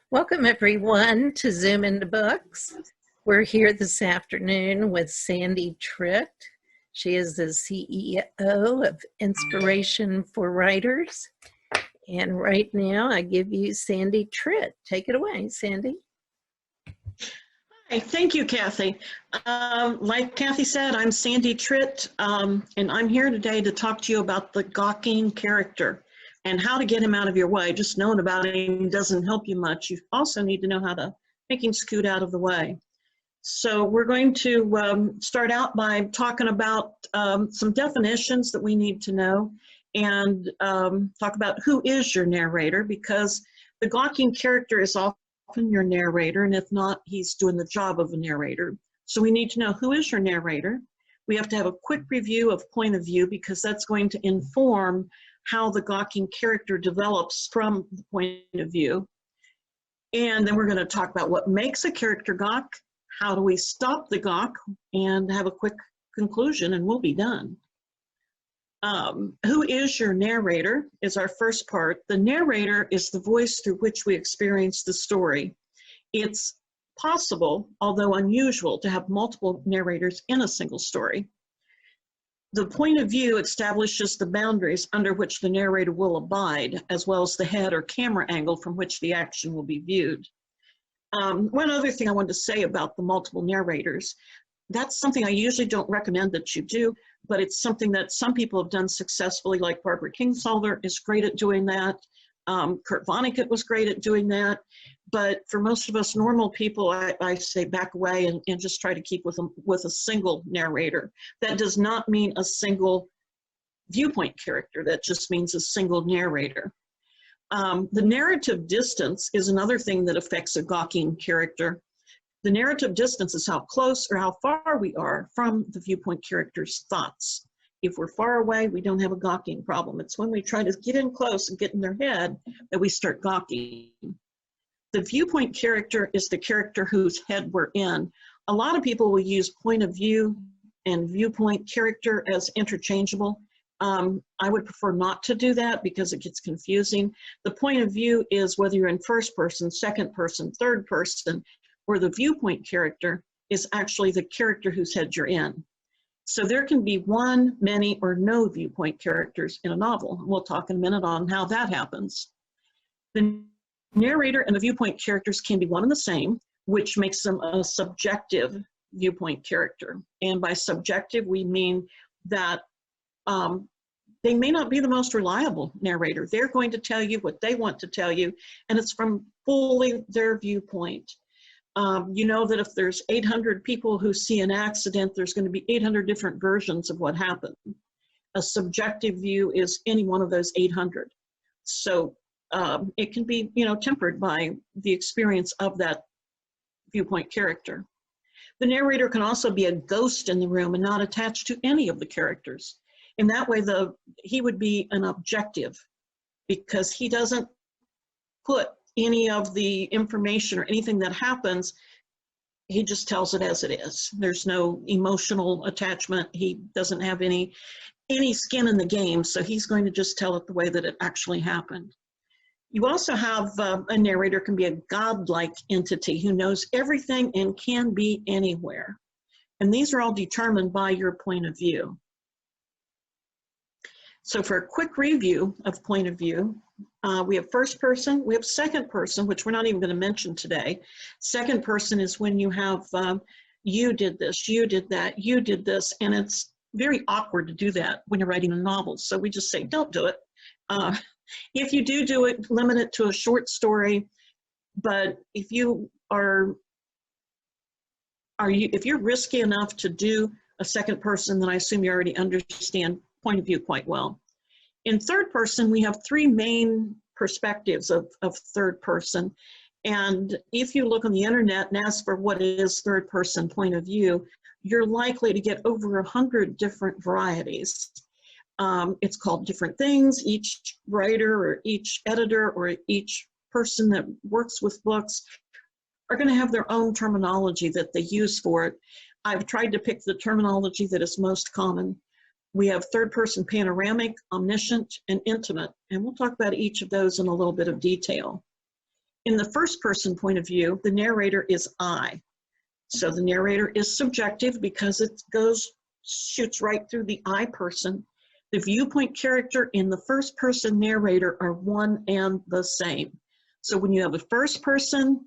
Welcome everyone to Zoom into Books. We're here this afternoon with SandyTritt. She is the CEO of Inspiration for Writers. And right now I give you SandyTritt. Take it away, Sandy. Hi, thank you, Kathy. Like Kathy said, I'm SandyTritt, and I'm here today to talk to you about the Gawking character and how to get him out of your way. Just knowing about him doesn't help you much. You also need to know how to make him scoot out of the way. So we're going to start out by talking about some definitions that we need to know and talk about who is your narrator, because the Gawking character is often your narrator, and if not, he's doing the job of a narrator. So we need to know who is your narrator. We have to have a quick review of point of view, because that's going to inform how the Gawking character develops from the point of view. And then we're going to talk about what makes a character Gawk, how do we stop the Gawk, and have a quick conclusion, and we'll be done. Who is your narrator is our first part. The narrator is the voice through which we experience the story. It's possible, although unusual, to have multiple narrators in a single story. The point of view establishes the boundaries under which the narrator will abide, as well as the head or camera angle from which the action will be viewed. One other thing I wanted to say about the multiple narrators, that's something I usually don't recommend that you do, but it's something that some people have done successfully, like Barbara Kingsolver is great at doing that. Kurt Vonnegut was great at doing that. But for most of us normal people, I say back away and just try to keep with a single narrator. That does not mean a single viewpoint character. That just means a single narrator. The narrative distance is another thing that affects a Gawking character. The narrative distance is how close or how far we are from the viewpoint character's thoughts. If we're far away, we don't have a Gawking problem. It's when we try to get in close and get in their head that we start Gawking. The viewpoint character is the character whose head we're in. A lot of people will use point of view and viewpoint character as interchangeable. I would prefer not to do that because it gets confusing. The point of view is whether you're in first person, second person, third person, or the viewpoint character is actually the character whose head you're in. So there can be one, many, or no viewpoint characters in a novel. We'll talk in a minute on how that happens. The narrator and the viewpoint characters can be one and the same, which makes them a subjective viewpoint character. And by subjective, we mean that they may not be the most reliable narrator. They're going to tell you what they want to tell you, and it's from fully their viewpoint. You know that if there's 800 people who see an accident, there's going to be 800 different versions of what happened. A subjective view is any one of those 800. So it can be, tempered by the experience of that viewpoint character. The narrator can also be a ghost in the room and not attached to any of the characters. In that way, he would be an objective, because he doesn't put any of the information or anything that happens, he just tells it as it is. There's no emotional attachment. He doesn't have any skin in the game, so he's going to just tell it the way that it actually happened. You also have a narrator can be a godlike entity who knows everything and can be anywhere. And these are all determined by your point of view. So for a quick review of point of view, we have first person, we have second person, which we're not even going to mention today. Second person is when you have you did this, you did that, you did this, and it's very awkward to do that when you're writing a novel. So we just say, don't do it. If you do it, limit it to a short story. But if you if you're risky enough to do a second person, then I assume you already understand point of view quite well. In third person, we have three main perspectives of third person. And if you look on the internet and ask for what is third person point of view, you're likely to get over 100 different varieties. It's called different things. Each writer or each editor or each person that works with books are going to have their own terminology that they use for it. I've tried to pick the terminology that is most common. We have third person panoramic, omniscient, and intimate, and we'll talk about each of those in a little bit of detail. In the first person point of view, the narrator is I. So the narrator is subjective because it shoots right through the I person. The viewpoint character and the first person narrator are one and the same. So when you have a first person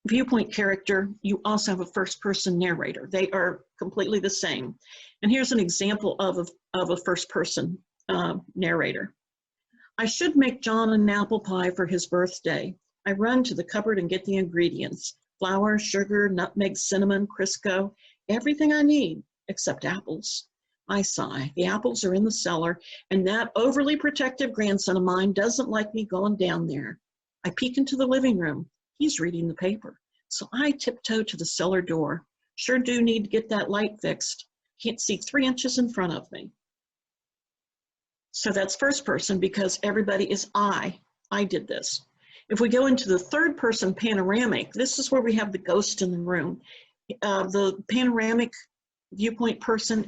viewpoint character, you also have a first person narrator. They are completely the same. And here's an example of a first person narrator. I should make John an apple pie for his birthday. I run to the cupboard and get the ingredients: flour, sugar, nutmeg, cinnamon, Crisco, everything I need except apples. I sigh. The apples are in the cellar, and that overly protective grandson of mine doesn't like me going down there. I peek into the living room. He's reading the paper. So I tiptoe to the cellar door. Sure do need to get that light fixed. Can't see 3 inches in front of me. So that's first person because everybody is I. I did this. If we go into the third person panoramic, this is where we have the ghost in the room. The panoramic viewpoint person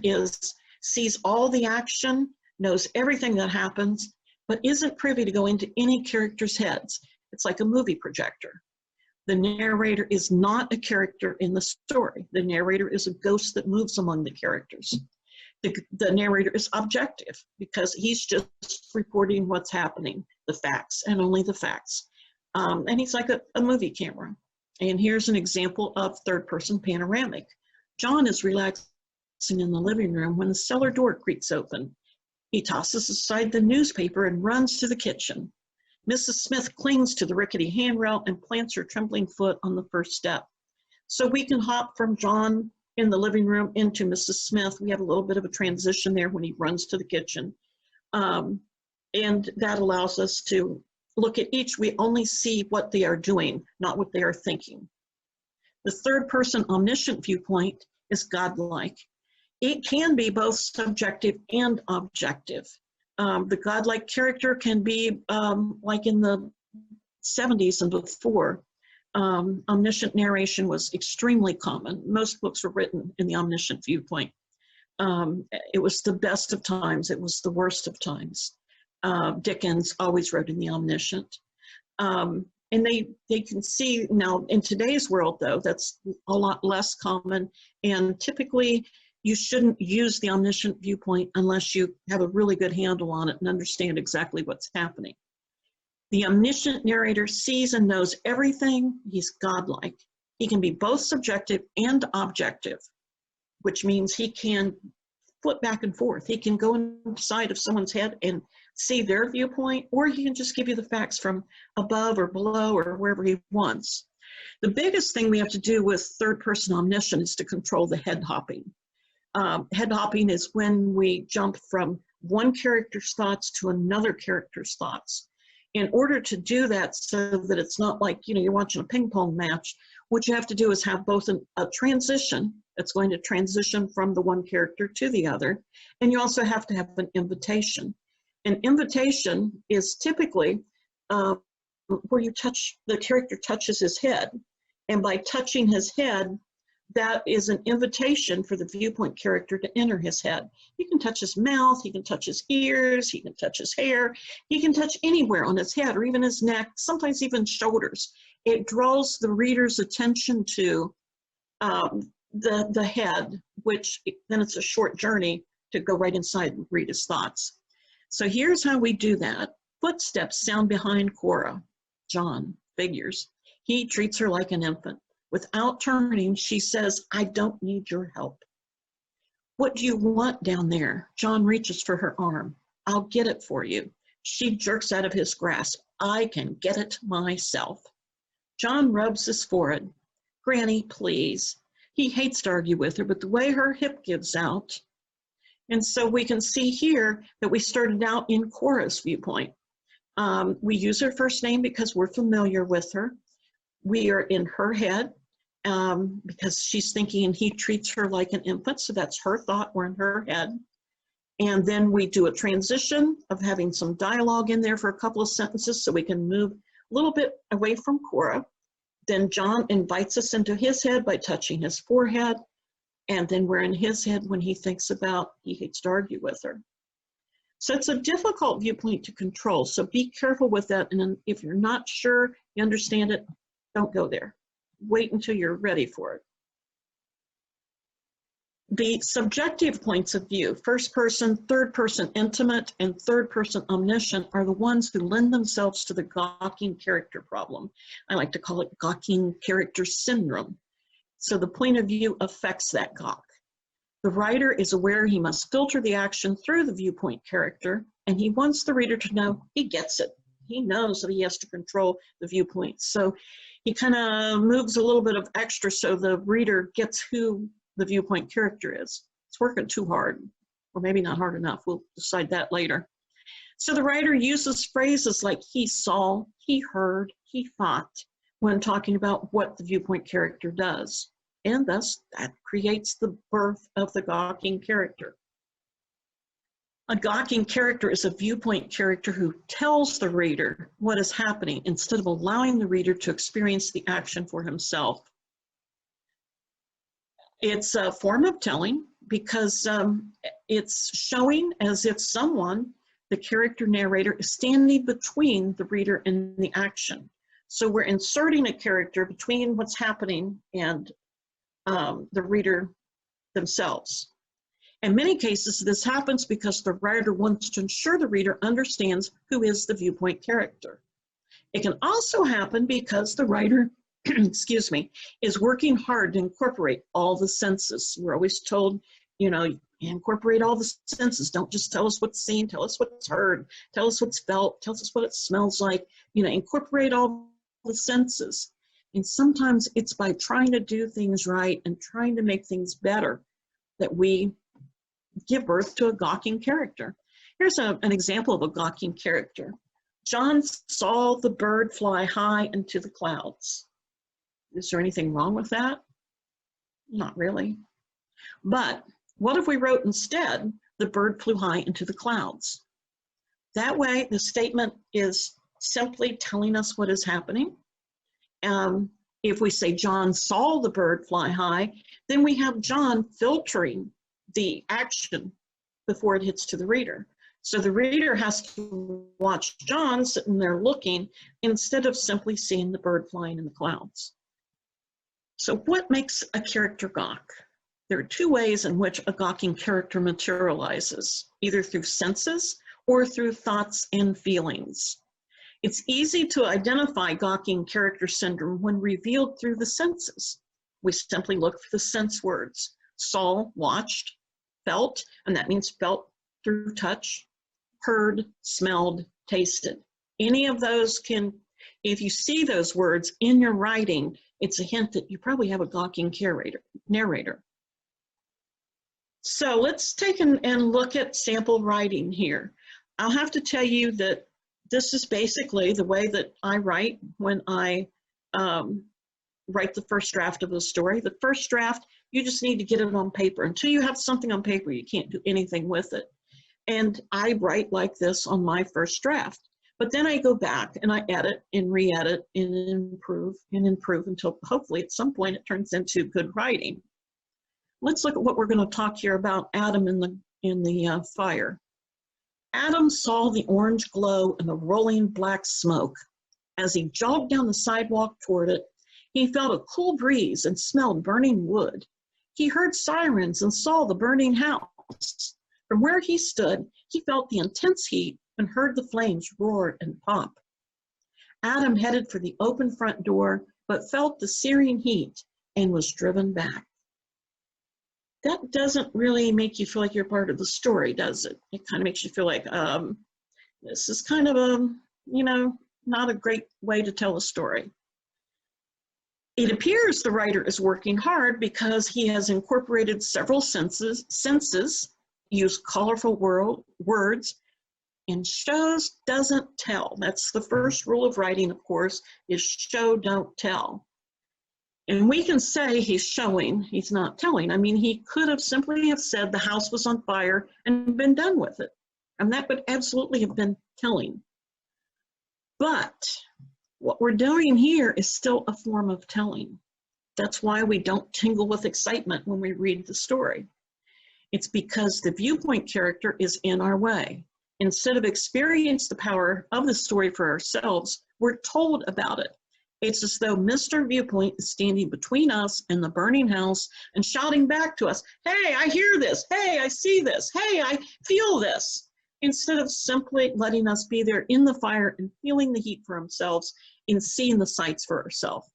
sees all the action, knows everything that happens, but isn't privy to go into any character's heads. It's like a movie projector. The narrator is not a character in the story. The narrator is a ghost that moves among the characters. The narrator is objective because he's just reporting what's happening, the facts, and only the facts. And he's like a movie camera. And here's an example of third person panoramic. John is relaxing in the living room when the cellar door creaks open. He tosses aside the newspaper and runs to the kitchen. Mrs. Smith clings to the rickety handrail and plants her trembling foot on the first step. So we can hop from John in the living room into Mrs. Smith. We have a little bit of a transition there when he runs to the kitchen. And that allows us to look at each. We only see what they are doing, not what they are thinking. The third person omniscient viewpoint is godlike. It can be both subjective and objective. The godlike character can be like in the 70s and before. Omniscient narration was extremely common. Most books were written in the omniscient viewpoint. It was the best of times. It was the worst of times. Dickens always wrote in the omniscient. And they can see now in today's world, though, that's a lot less common. And typically, you shouldn't use the omniscient viewpoint unless you have a really good handle on it and understand exactly what's happening. The omniscient narrator sees and knows everything. He's godlike. He can be both subjective and objective, which means he can flip back and forth. He can go inside of someone's head and see their viewpoint, or he can just give you the facts from above or below or wherever he wants. The biggest thing we have to do with third person omniscient is to control the head hopping. Head hopping is when we jump from one character's thoughts to another character's thoughts. In order to do that so that it's not like, you're watching a ping pong match, what you have to do is have both a transition that's going to transition from the one character to the other, and you also have to have an invitation. An invitation is typically where the character touches his head, and by touching his head, that is an invitation for the viewpoint character to enter his head. He can touch his mouth, he can touch his ears, he can touch his hair, he can touch anywhere on his head or even his neck, sometimes even shoulders. It draws the reader's attention to the head, which then it's a short journey to go right inside and read his thoughts. So here's how we do that. Footsteps sound behind Cora. John figures. He treats her like an infant. Without turning, she says, I don't need your help. What do you want down there? John reaches for her arm. I'll get it for you. She jerks out of his grasp. I can get it myself. John rubs his forehead. Granny, please. He hates to argue with her, but the way her hip gives out. And so we can see here that we started out in Cora's viewpoint. We use her first name because we're familiar with her. We are in her head because she's thinking he treats her like an infant, so that's her thought, we're in her head. And then we do a transition of having some dialogue in there for a couple of sentences so we can move a little bit away from Cora. Then John invites us into his head by touching his forehead, and then we're in his head when he thinks about he hates to argue with her. So it's a difficult viewpoint to control, so be careful with that, and if you're not sure You understand it? Don't go there. Wait until you're ready for it. The subjective points of view, first person, third person intimate, and third person omniscient, are the ones who lend themselves to the gawking character problem. I like to call it gawking character syndrome. So the point of view affects that gawk. The writer is aware he must filter the action through the viewpoint character, and he wants the reader to know he gets it. He knows that he has to control the viewpoint. So he kind of moves a little bit of extra so the reader gets who the viewpoint character is. It's working too hard, or maybe not hard enough. We'll decide that later. So the writer uses phrases like he saw, he heard, he thought when talking about what the viewpoint character does. And thus, that creates the birth of the gawking character. A gawking character is a viewpoint character who tells the reader what is happening instead of allowing the reader to experience the action for himself. It's a form of telling because it's showing as if someone, the character narrator, is standing between the reader and the action. So we're inserting a character between what's happening and the reader themselves. In many cases, this happens because the writer wants to ensure the reader understands who is the viewpoint character. It can also happen because the writer, excuse me, is working hard to incorporate all the senses. We're always told, you know, incorporate all the senses. Don't just tell us what's seen, tell us what's heard, tell us what's felt, tell us what it smells like. You know, incorporate all the senses. And sometimes it's by trying to do things right and trying to make things better that we give birth to a gawking character. Here's an example of a gawking character. John saw the bird fly high into the clouds. Is there anything wrong with that? Not really. But what if we wrote instead, the bird flew high into the clouds? That way, the statement is simply telling us what is happening. If we say John saw the bird fly high, then we have John filtering the action before it hits to the reader. So the reader has to watch John sitting there looking instead of simply seeing the bird flying in the clouds. So what makes a character gawk? There are two ways in which a gawking character materializes, either through senses or through thoughts and feelings. It's easy to identify gawking character syndrome when revealed through the senses. We simply look for the sense words: saw, watched, felt, and that means felt through touch, heard, smelled, tasted. Any of those can, if you see those words in your writing, it's a hint that you probably have a gawking narrator. So let's take and look at sample writing here. I'll have to tell you that this is basically the way that I write when I write the first draft of the story. The first draft, you just need to get it on paper. Until you have something on paper, you can't do anything with it. And I write like this on my first draft. But then I go back and I edit and re-edit and improve until hopefully at some point it turns into good writing. Let's look at what we're going to talk here about Adam in the fire. Adam saw the orange glow and the rolling black smoke. As he jogged down the sidewalk toward it, he felt a cool breeze and smelled burning wood. He heard sirens and saw the burning house. From where he stood, he felt the intense heat and heard the flames roar and pop. Adam headed for the open front door, but felt the searing heat and was driven back. That doesn't really make you feel like you're part of the story, does it? It kind of makes you feel like this is kind of a, you know, not a great way to tell a story. It appears the writer is working hard because he has incorporated several senses, used colorful words, and shows, doesn't tell. That's the first rule of writing, of course, is show, don't tell. And we can say he's showing, he's not telling. I mean, he could have simply have said the house was on fire and been done with it. And that would absolutely have been telling. But what we're doing here is still a form of telling. That's why we don't tingle with excitement when we read the story. It's because the viewpoint character is in our way. Instead of experience the power of the story for ourselves, we're told about it. It's as though Mr. Viewpoint is standing between us and the burning house and shouting back to us, hey, I hear this. Hey, I see this. Hey, I feel this. Instead of simply letting us be there in the fire and feeling the heat for ourselves and seeing the sights for ourselves.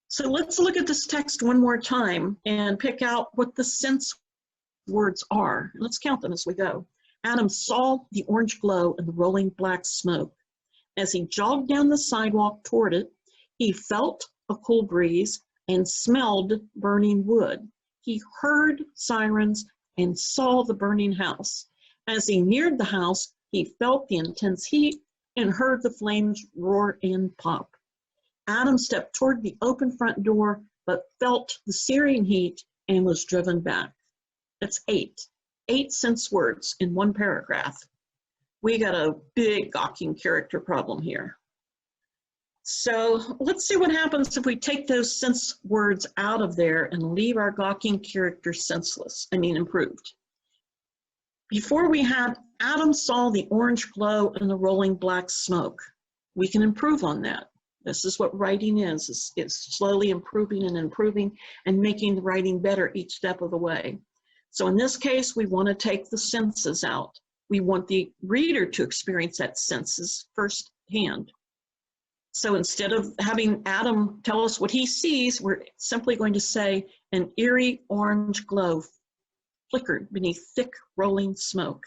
So let's look at this text one more time and pick out what the sense words are. Let's count them as we go. Adam saw the orange glow and the rolling black smoke. As he jogged down the sidewalk toward it, he felt a cool breeze and smelled burning wood. He heard sirens and saw the burning house. As he neared the house, he felt the intense heat and heard the flames roar and pop. Adam stepped toward the open front door, but felt the searing heat and was driven back. That's 8 sense words in one paragraph. We got a big Gawking character problem here. So let's see what happens if we take those sense words out of there and leave our Gawking character improved. Before we had Adam saw the orange glow and the rolling black smoke. We can improve on that. This is what writing is. It's slowly improving and making the writing better each step of the way. So in this case, we want to take the senses out. We want the reader to experience that senses firsthand. So instead of having Adam tell us what he sees, we're simply going to say an eerie orange glow flickered beneath thick rolling smoke.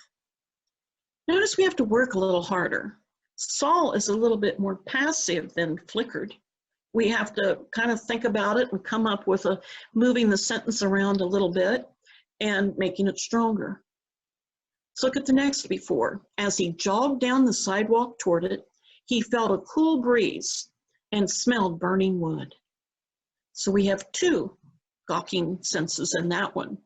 Notice we have to work a little harder. Saul is a little bit more passive than flickered. We have to kind of think about it and come up with moving the sentence around a little bit and making it stronger. Let's look at the next before. As he jogged down the sidewalk toward it, he felt a cool breeze and smelled burning wood. So we have 2 Gawking senses in that one.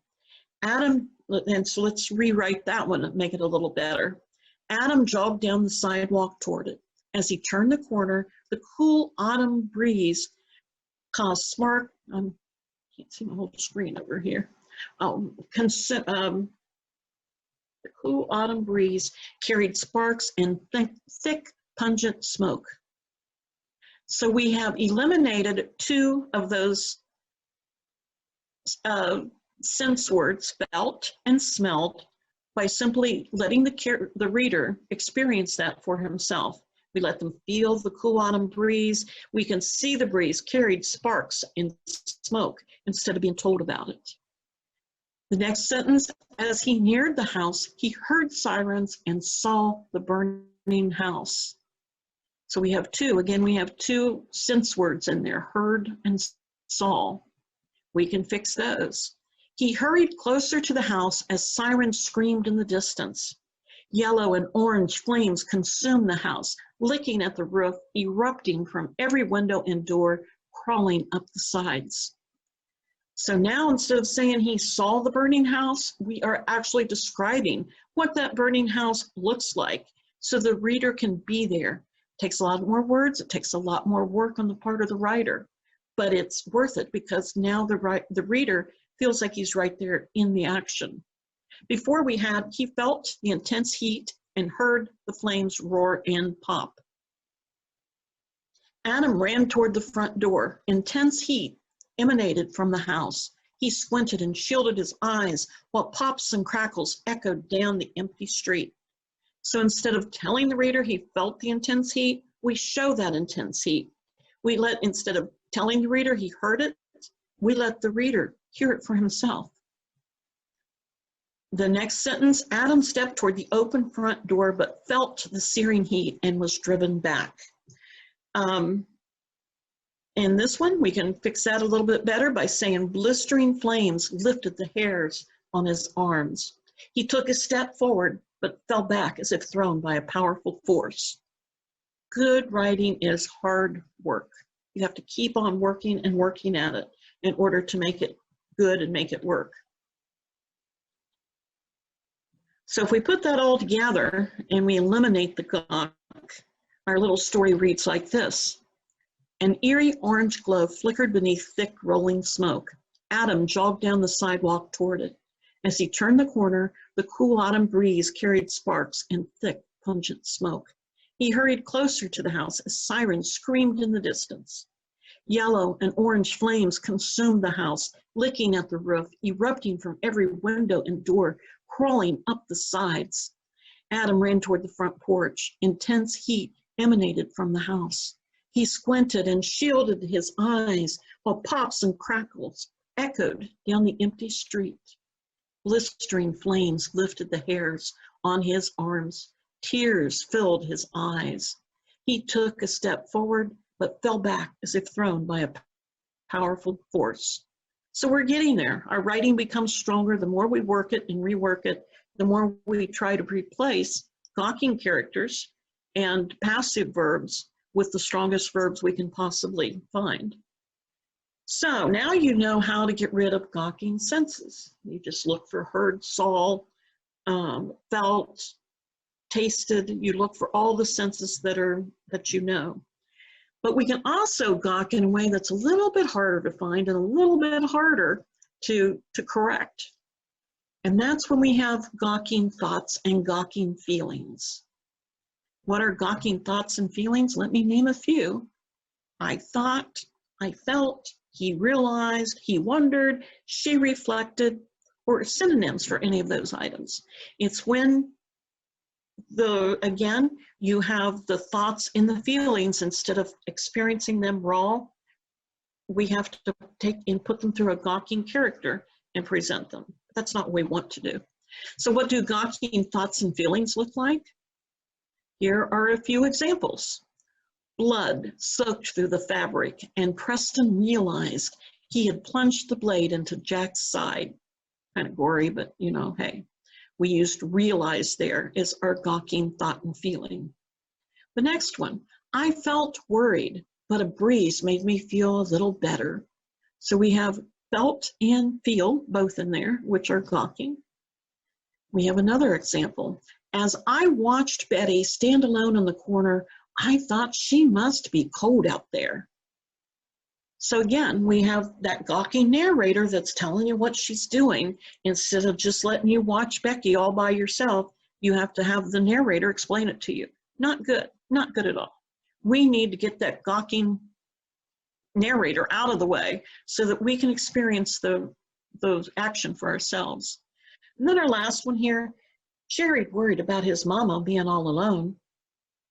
Adam, and so let's rewrite that one and make it a little better. Adam jogged down the sidewalk toward it. As he turned the corner, the cool autumn breeze caused spark. I can't see my whole screen over here. The cool autumn breeze carried sparks and thick, pungent smoke. So we have eliminated 2 of those sense words, felt and smelled, by simply letting the reader experience that for himself. We let them feel the cool autumn breeze. We can see the breeze carried sparks and smoke instead of being told about it. The next sentence, as he neared the house, he heard sirens and saw the burning house. So we have 2. Again, we have 2 sense words in there, heard and saw. We can fix those. He hurried closer to the house as sirens screamed in the distance. Yellow and orange flames consumed the house, licking at the roof, erupting from every window and door, crawling up the sides. So now instead of saying he saw the burning house, we are actually describing what that burning house looks like so the reader can be there. It takes a lot more words, it takes a lot more work on the part of the writer, but it's worth it because now the reader feels like he's right there in the action. Before he felt the intense heat and heard the flames roar and pop. Adam ran toward the front door. Intense heat emanated from the house. He squinted and shielded his eyes while pops and crackles echoed down the empty street. So instead of telling the reader he felt the intense heat, we show that intense heat. Instead of telling the reader he heard it, we let the reader hear it for himself. The next sentence, Adam stepped toward the open front door but felt the searing heat and was driven back. In this one, we can fix that a little bit better by saying blistering flames lifted the hairs on his arms. He took a step forward but fell back as if thrown by a powerful force. Good writing is hard work. You have to keep on working and working at it in order to make it good and make it work. So if we put that all together and we eliminate the Gawk, our little story reads like this. An eerie orange glow flickered beneath thick rolling smoke. Adam jogged down the sidewalk toward it. As he turned the corner, the cool autumn breeze carried sparks and thick, pungent smoke. He hurried closer to the house as sirens screamed in the distance. Yellow and orange flames consumed the house, licking at the roof, erupting from every window and door, crawling up the sides. Adam ran toward the front porch. Intense heat emanated from the house. He squinted and shielded his eyes while pops and crackles echoed down the empty street. Blistering flames lifted the hairs on his arms. Tears filled his eyes. He took a step forward, but fell back as if thrown by a powerful force. So we're getting there. Our writing becomes stronger the more we work it and rework it, the more we try to replace gawking characters and passive verbs with the strongest verbs we can possibly find. So now you know how to get rid of gawking senses. You just look for heard, saw, felt, tasted. You look for all the senses that you know. But we can also gawk in a way that's a little bit harder to find and a little bit harder to correct. And that's when we have gawking thoughts and gawking feelings. What are gawking thoughts and feelings? Let me name a few. I thought, I felt, he realized, he wondered, she reflected, or synonyms for any of those items. It's when again, you have the thoughts and the feelings instead of experiencing them raw. We have to take and put them through a gawking character and present them. That's not what we want to do. So what do gawking thoughts and feelings look like? Here are a few examples. Blood soaked through the fabric, and Preston realized he had plunged the blade into Jack's side. Kind of gory, but you know, hey. We used realize there as our gawking thought and feeling. The next one, I felt worried, but a breeze made me feel a little better. So we have felt and feel both in there, which are gawking. We have another example. As I watched Betty stand alone in the corner, I thought she must be cold out there. So again, we have that gawking narrator that's telling you what she's doing. Instead of just letting you watch Becky all by yourself, you have to have the narrator explain it to you. Not good, not good at all. We need to get that gawking narrator out of the way so that we can experience those action for ourselves. And then our last one here, Jerry worried about his mama being all alone.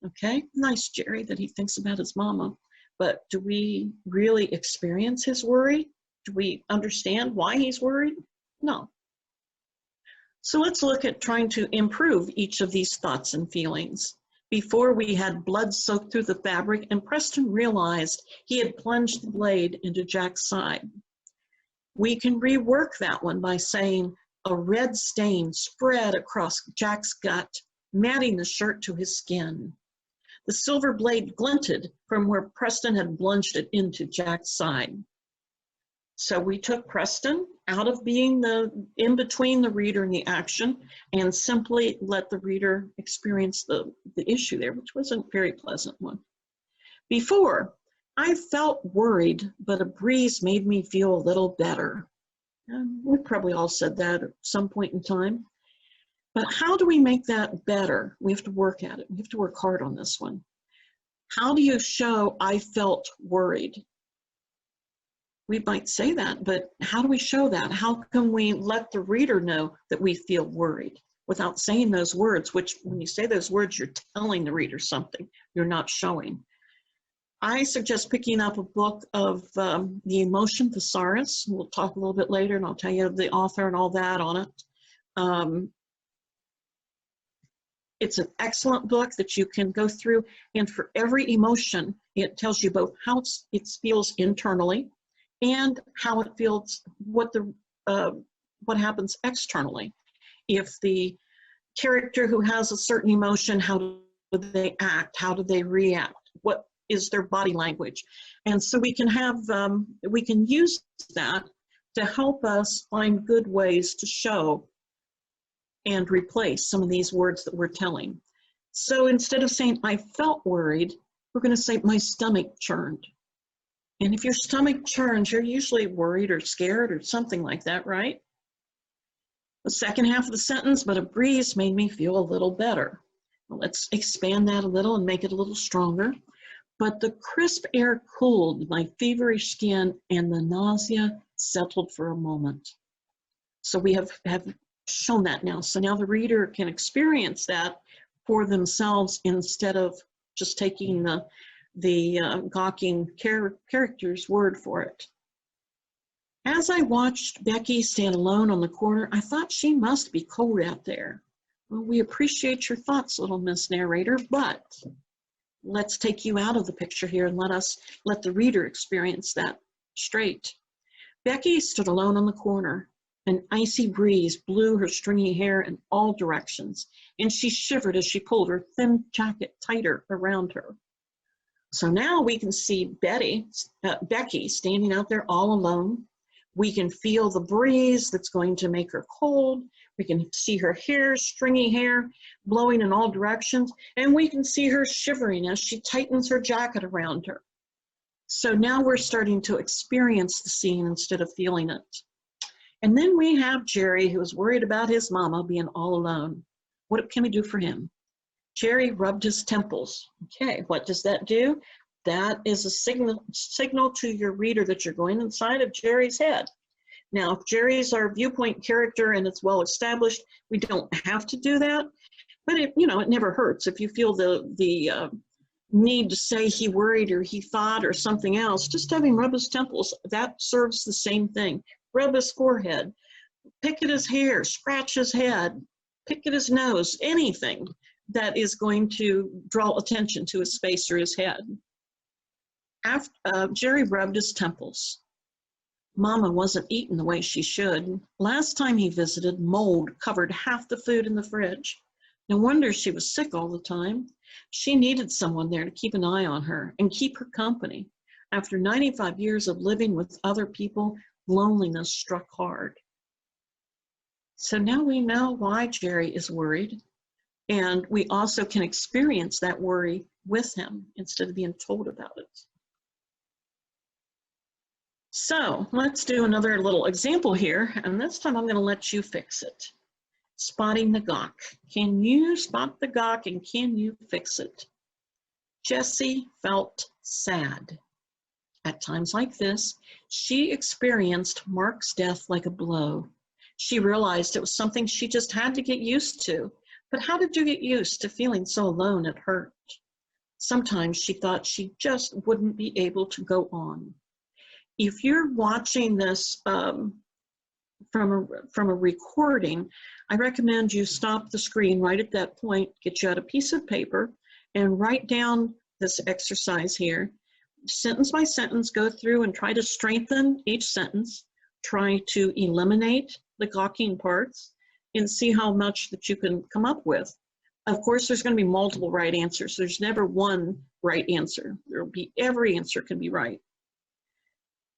Okay, nice Jerry that he thinks about his mama. But do we really experience his worry? Do we understand why he's worried? No. So let's look at trying to improve each of these thoughts and feelings. Before, we had blood soaked through the fabric, and Preston realized he had plunged the blade into Jack's side. We can rework that one by saying, a red stain spread across Jack's gut, matting the shirt to his skin. The silver blade glinted from where Preston had plunged it into Jack's side. So we took Preston out of being in between the reader and the action and simply let the reader experience the issue there, which wasn't a very pleasant one. Before, I felt worried, but a breeze made me feel a little better. We probably all said that at some point in time. But how do we make that better? We have to work at it. We have to work hard on this one. How do you show I felt worried? We might say that, but how do we show that? How can we let the reader know that we feel worried without saying those words, which when you say those words, you're telling the reader something, you're not showing. I suggest picking up a book of The Emotion Thesaurus. We'll talk a little bit later and I'll tell you the author and all that on it. It's an excellent book that you can go through, and for every emotion, it tells you both how it feels internally and how it feels, what happens externally. If the character who has a certain emotion, how do they act? How do they react? What is their body language? And so we can use that to help us find good ways to show and replace some of these words that we're telling. So instead of saying, I felt worried, we're going to say, my stomach churned. And if your stomach churns, you're usually worried or scared or something like that, right? The second half of the sentence, but a breeze made me feel a little better. Let's expand that a little and make it a little stronger. But the crisp air cooled my feverish skin and the nausea settled for a moment. So we have shown that now. So now the reader can experience that for themselves instead of just taking the Gawking character's word for it. As I watched Becky stand alone on the corner, I thought she must be cold out there. Well, we appreciate your thoughts, little Miss Narrator, but let's take you out of the picture here and let the reader experience that straight. Becky stood alone on the corner. An icy breeze blew her stringy hair in all directions, and she shivered as she pulled her thin jacket tighter around her. So now we can see Becky standing out there all alone. We can feel the breeze that's going to make her cold. We can see her hair, stringy hair, blowing in all directions, and we can see her shivering as she tightens her jacket around her. So now we're starting to experience the scene instead of feeling it. And then we have Jerry, who is worried about his mama being all alone. What can we do for him? Jerry rubbed his temples. Okay, what does that do? That is a signal to your reader that you're going inside of Jerry's head. Now, if Jerry's our viewpoint character and it's well established, we don't have to do that. But it never hurts if you feel the need to say he worried or he thought or something else. Just have him rub his temples. That serves the same thing. Rub his forehead, pick at his hair, scratch his head, pick at his nose, anything that is going to draw attention to his face or his head. Jerry rubbed his temples. Mama wasn't eating the way she should. Last time he visited, mold covered half the food in the fridge. No wonder she was sick all the time. She needed someone there to keep an eye on her and keep her company. After 95 years of living with other people, loneliness struck hard. So now we know why Jerry is worried, and we also can experience that worry with him instead of being told about it. So let's do another little example here, and this time I'm going to let you fix it. Spotting the Gawk. Can you spot the Gawk and can you fix it? Jessie felt sad. At times like this, she experienced Mark's death like a blow. She realized it was something she just had to get used to. But how did you get used to feeling so alone it hurt? Sometimes she thought she just wouldn't be able to go on. If you're watching this from a recording, I recommend you stop the screen right at that point, get you out a piece of paper, and write down this exercise here. Sentence by sentence, go through and try to strengthen each sentence, try to eliminate the gawking parts, and see how much that you can come up with. Of course, there's going to be multiple right answers. There's never one right answer. There'll be every answer can be right.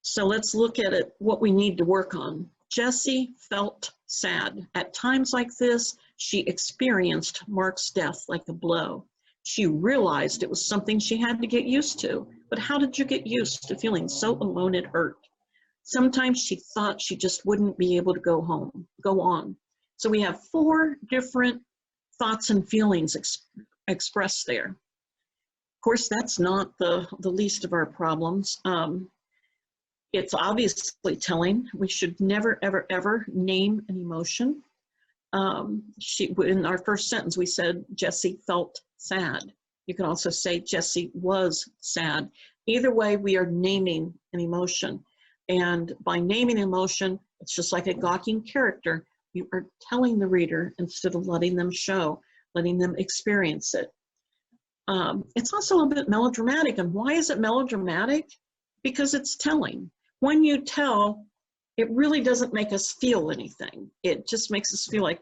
So let's look at it, what we need to work on. Jessie felt sad. At times like this, she experienced Mark's death like a blow. She realized it was something she had to get used to. But how did you get used to feeling so alone it hurt? Sometimes she thought she just wouldn't be able to go on. So we have 4 different thoughts and feelings expressed there. Of course, that's not the least of our problems. It's obviously telling. We should never, ever, ever name an emotion. In our first sentence, we said Jessie felt sad. You can also say Jessie was sad. Either way, we are naming an emotion. And by naming emotion, it's just like a Gawking character. You are telling the reader instead of letting them experience it. It's also a little bit melodramatic. And why is it melodramatic? Because it's telling. When you tell, it really doesn't make us feel anything. It just makes us feel like,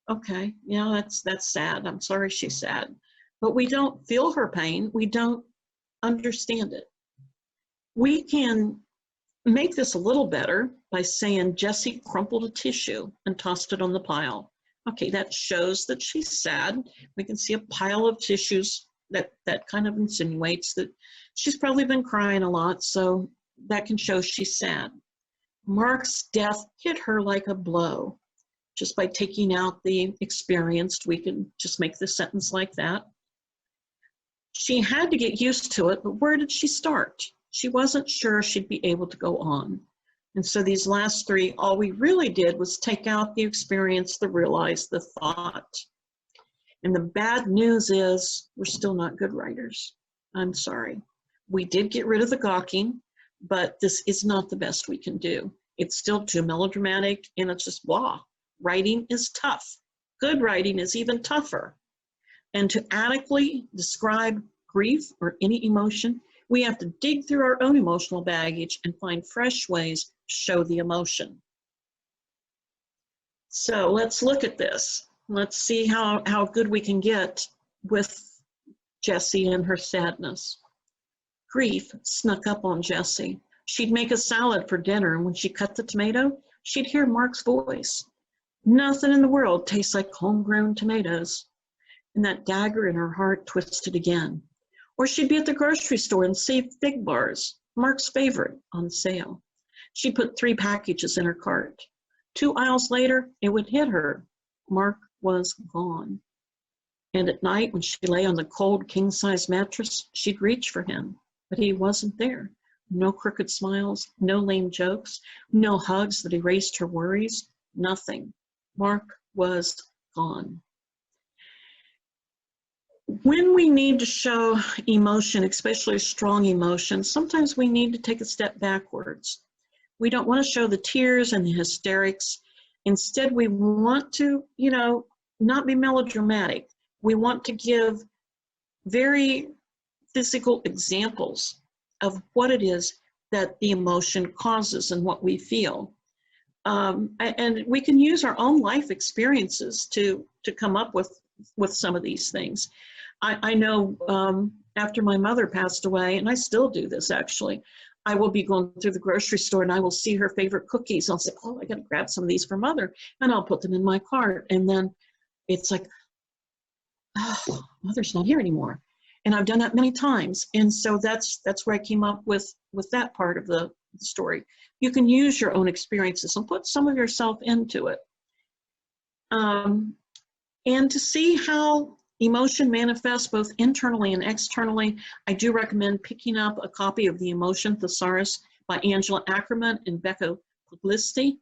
okay, yeah, that's sad. I'm sorry she's sad. But we don't feel her pain. We don't understand it. We can make this a little better by saying Jessie crumpled a tissue and tossed it on the pile. Okay, that shows that she's sad. We can see a pile of tissues that kind of insinuates that she's probably been crying a lot, so that can show she's sad. Mark's death hit her like a blow. Just by taking out the experienced, we can just make the sentence like that. She had to get used to it, but where did she start? She wasn't sure she'd be able to go on. And so these last three, all we really did was take out the experience, the realize, the thought. And the bad news is we're still not good writers. I'm sorry. We did get rid of the gawking, but this is not the best we can do. It's still too melodramatic, and it's just blah. Writing is tough. Good writing is even tougher. And to adequately describe grief or any emotion, we have to dig through our own emotional baggage and find fresh ways to show the emotion. So let's look at this. Let's see how good we can get with Jessie and her sadness. Grief snuck up on Jessie. She'd make a salad for dinner, and when she cut the tomato, she'd hear Mark's voice. Nothing in the world tastes like homegrown tomatoes. And that dagger in her heart twisted again. Or she'd be at the grocery store and see fig bars, Mark's favorite, on sale. She'd put 3 packages in her cart. 2 aisles later, it would hit her. Mark was gone. And at night, when she lay on the cold king-size mattress, she'd reach for him, but he wasn't there. No crooked smiles, no lame jokes, no hugs that erased her worries, nothing. Mark was gone. When we need to show emotion, especially strong emotion, sometimes we need to take a step backwards. We don't want to show the tears and the hysterics. Instead, we want to, not be melodramatic. We want to give very physical examples of what it is that the emotion causes and what we feel. And we can use our own life experiences to come up with some of these things. I know after my mother passed away, and I still do this actually, I will be going through the grocery store and I will see her favorite cookies. I'll say, oh, I got to grab some of these for Mother, and I'll put them in my cart. And then it's like, oh, Mother's not here anymore. And I've done that many times. And so that's where I came up with that part of the story. You can use your own experiences and put some of yourself into it. And to see how emotion manifests both internally and externally, I do recommend picking up a copy of The Emotion Thesaurus by Angela Ackerman and Becca Puglisti.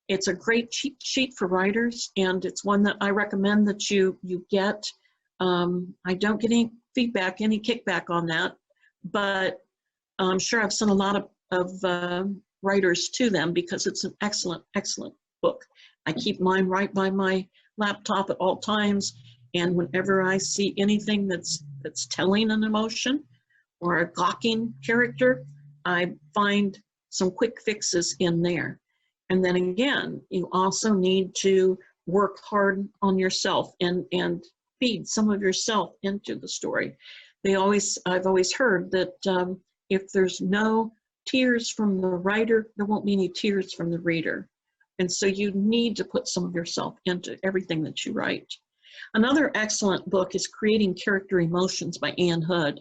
It's a great cheat sheet for writers, and it's one that I recommend that you get. I don't get any feedback, any kickback on that, but I'm sure I've sent a lot of writers to them because it's an excellent, excellent book. I keep mine right by my laptop at all times, and whenever I see anything that's telling an emotion or a gawking character, I find some quick fixes in there. And then again, you also need to work hard on yourself and feed some of yourself into the story. I've always heard that if there's no tears from the writer, there won't be any tears from the reader. And so you need to put some of yourself into everything that you write. Another excellent book is Creating Character Emotions by Ann Hood.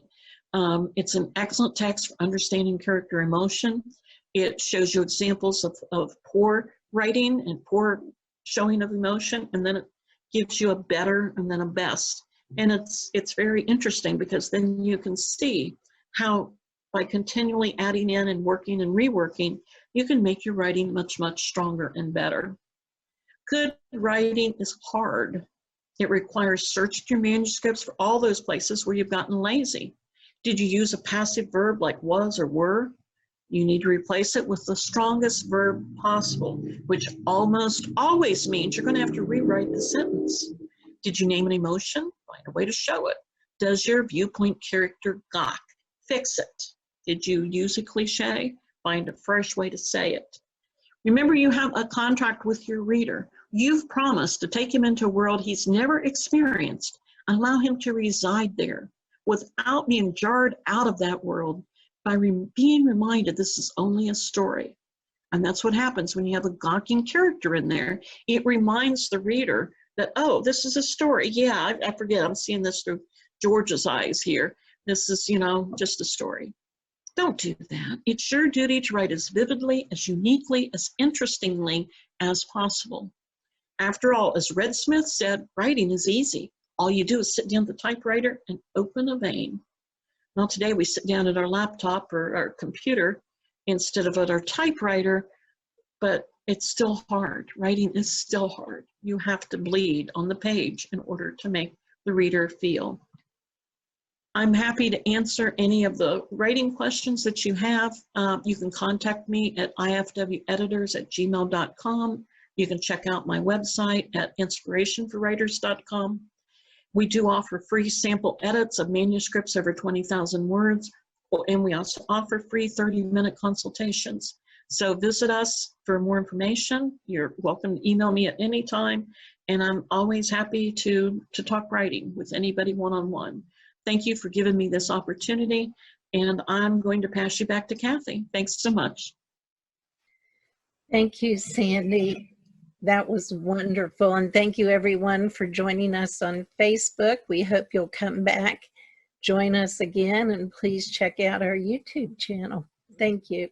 It's an excellent text for understanding character emotion. It shows you examples of poor writing and poor showing of emotion, and then it gives you a better and then a best. And it's very interesting because then you can see how by continually adding in and working and reworking, you can make your writing much, much stronger and better. Good writing is hard. It requires searching your manuscripts for all those places where you've gotten lazy. Did you use a passive verb like was or were? You need to replace it with the strongest verb possible, which almost always means you're going to have to rewrite the sentence. Did you name an emotion? Find a way to show it. Does your viewpoint character gawk? Fix it. Did you use a cliche? Find a fresh way to say it. Remember, you have a contract with your reader. You've promised to take him into a world he's never experienced and allow him to reside there without being jarred out of that world by being reminded this is only a story. And that's what happens when you have a gawking character in there. It reminds the reader that, oh, this is a story. Yeah, I forget, I'm seeing this through George's eyes here. This is, just a story. Don't do that. It's your duty to write as vividly, as uniquely, as interestingly as possible. After all, as Red Smith said, writing is easy. All you do is sit down at the typewriter and open a vein. Now today we sit down at our laptop or our computer instead of at our typewriter, but it's still hard. Writing is still hard. You have to bleed on the page in order to make the reader feel. I'm happy to answer any of the writing questions that you have. You can contact me at ifweditors@gmail.com. You can check out my website at inspirationforwriters.com. We do offer free sample edits of manuscripts over 20,000 words, and we also offer free 30-minute consultations. So visit us for more information. You're welcome to email me at any time, and I'm always happy to talk writing with anybody one-on-one. Thank you for giving me this opportunity, and I'm going to pass you back to Kathy. Thanks so much. Thank you, Sandy. That was wonderful. And thank you, everyone, for joining us on Facebook. We hope you'll come back, join us again, and please check out our YouTube channel. Thank you.